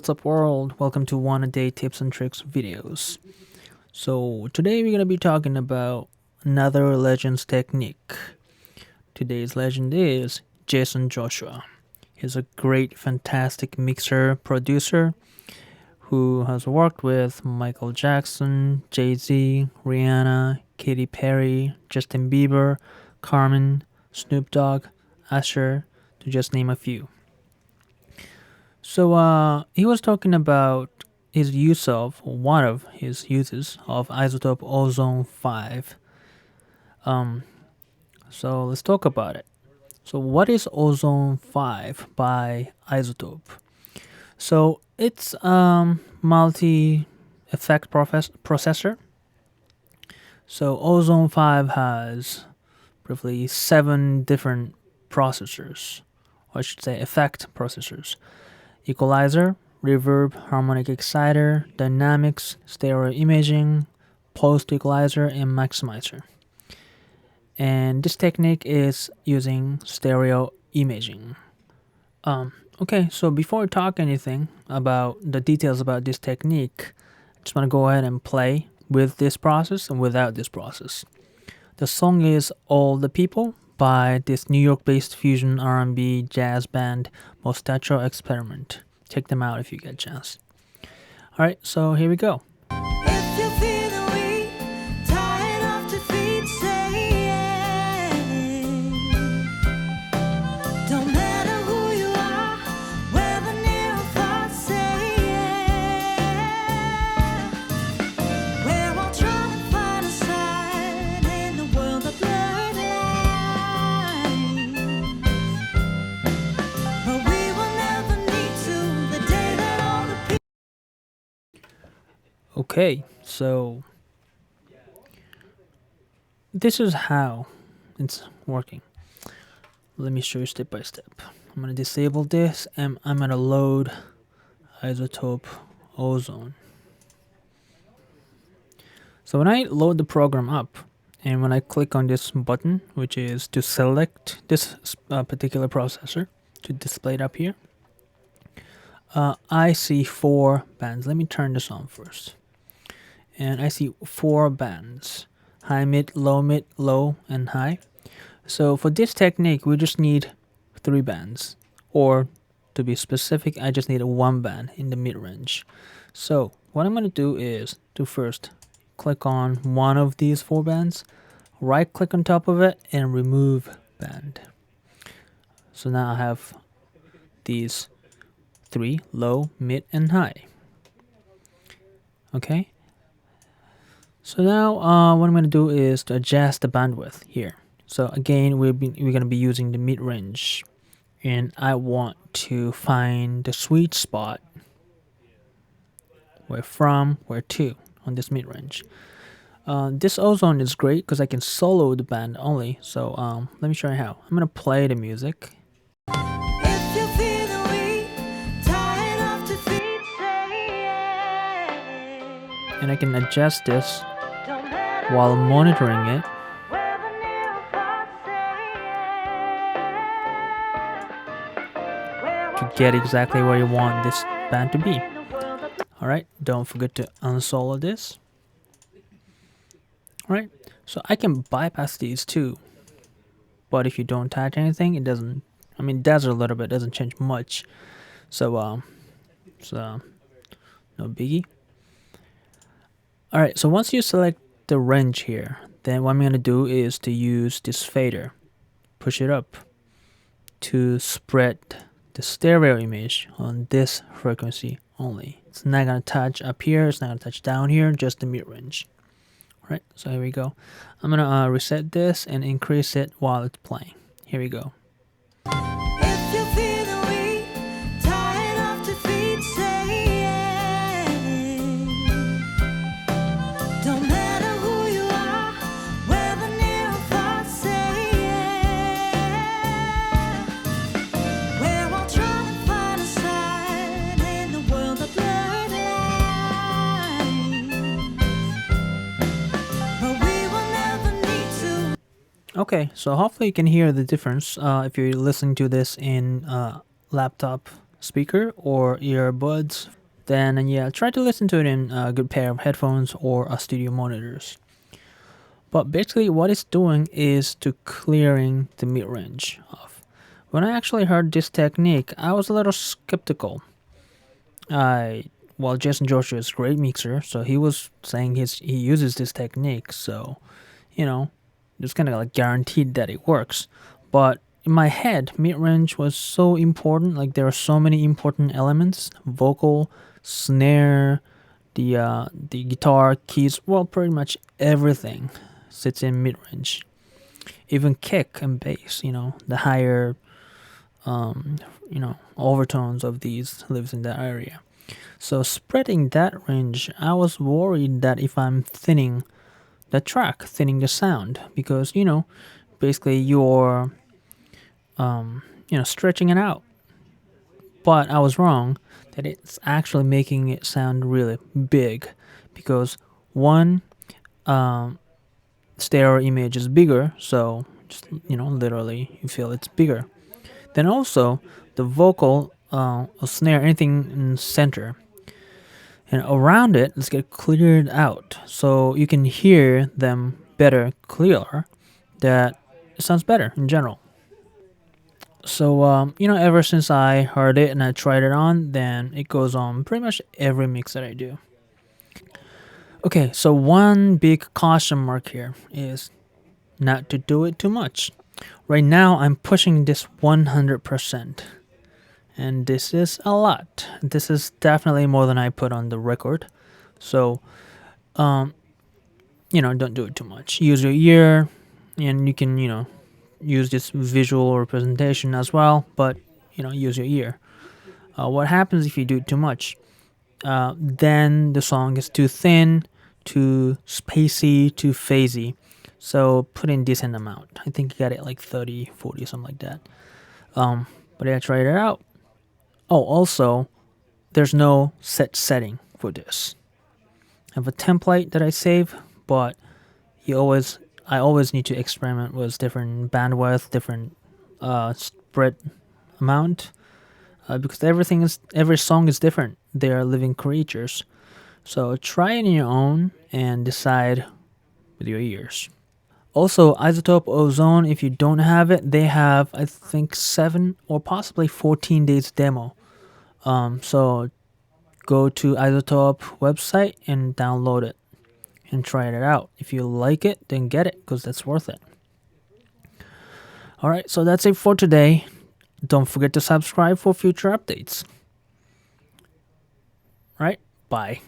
what's up world? Welcome to one a day tips and tricks videos. So today we're gonna be talking about another legends technique. Today's legend is Jaycen Joshua. He's a great, fantastic mixer producer who has worked with Michael Jackson, Jay-Z, Rihanna, Katy Perry, Justin Bieber, Carmen, Snoop Dogg, Usher, to just name a few. So he was talking about his use of one of his uses of iZotope Ozone5. So let's talk about it. So what is Ozone5 by iZotope? So it's multi-effect processor. So Ozone5 has roughly 7 different processors, or I should say effect processors. Equalizer, reverb, harmonic exciter, dynamics, stereo imaging, post equalizer, and maximizer. And this technique is using stereo imaging. Okay, so before I talk anything about the details about this technique, I just want to go ahead and play with this process and without this process. The song is All the People by this New York-based fusion R&B jazz band Mostacho Experiment. Check them out if you get a chance. Alright, so here we go. If you're feeling weak, tired of defeat, say yeah. Don't matter who you are, whether near or far, say yeah. We're all trying to find a side in the world of blurred lines, but we will never need to the day that all the people. Okay, so this is how it's working. Let me show you step by step. I'm gonna disable this and I'm gonna load iZotope Ozone. So when I load the program up and when I click on this button, which is to select this particular processor to display it up here, I see 4 bands. Let me turn this on first. And I see 4 bands: high, mid, low, and high. So for this technique, we just need 3 bands, or to be specific, I just need 1 band in the mid range. So what I'm going to do is to first click on one of these 4 bands, right click on top of it, and remove band. So now I have these 3: low, mid, and high. Okay. So now what I'm going to do is to adjust the bandwidth here. So again, we're going to be using the mid-range, and I want to find the sweet spot where to on this mid-range. This ozone is great because I can solo the band only. So let me show you how. I'm going to play the music. If you're feeling weak, tired of defeat, say yeah. And I can adjust this Don't matter while monitoring it. whether near or far, say yeah. To get exactly where you want this band to be. Alright, don't forget to unsolo this. Alright, so I can bypass these too. But if you don't touch anything, it doesn't, I mean, it does a little bit, it doesn't change much. So no biggie. Alright, so once you select the range here, then what I'm going to do is to use this fader. Push it up to spread the stereo image on this frequency only. It's not going to touch up here, it's not going to touch down here, just the mid-range. Alright, so here we go. I'm going to reset this and increase it while it's playing. Here we go. If you're feeling weak, tired of defeat, say yeah. Don't matter who you are, whether near or far, say yeah. We're all trying to find a side in the world of blurred lines, but we will never need to. Okay, so hopefully you can hear the difference if you're listening to this in laptop speaker or earbuds, then yeah, try to listen to it in a good pair of headphones or a studio monitors. But basically, what it's doing is to clearing the mid range off. When I actually heard this technique, I was a little skeptical. I well, Jason Joshua is a great mixer, so he was saying he uses this technique, so you know, it's kind of like guaranteed that it works. But in my head, mid range was so important. Like there are so many important elements: vocal, snare, the guitar, keys. Well, pretty much everything sits in mid range. Even kick and bass. The higher overtones of these lives in that area. So spreading that range, I was worried that if I'm thinning the track, thinning the sound, because basically you're stretching it out. But I was wrong that it's actually making it sound really big, because one stereo image is bigger, so just literally you feel it's bigger. Then also the vocal or snare, anything in center and around it, let's get cleared out so you can hear them better, clearer. That sounds better in general. So ever since I heard it and I tried it on, then it goes on pretty much every mix that I do. Okay, so one big caution mark here is not to do it too much. Right now I'm pushing this 100%. And this is a lot. This is definitely more than I put on the record. So, don't do it too much. Use your ear, and you can, use this visual representation as well, but, use your ear. What happens if you do it too much? Then the song is too thin, too spacey, too phasey. So put in decent amount. I think you got it like 30, 40, something like that. But yeah, try it out. Oh, also, there's no set setting for this. I have a template that I save, but I always need to experiment with different bandwidth, different spread amount, because every song is different. They are living creatures, so try it in your own and decide with your ears. Also, iZotope Ozone, if you don't have it, they have, I think, 7 or possibly 14 days demo. So go to iZotope website and download it and try it out. If you like it, then get it, because that's worth it. Alright, so that's it for today. Don't forget to subscribe for future updates. Alright, bye.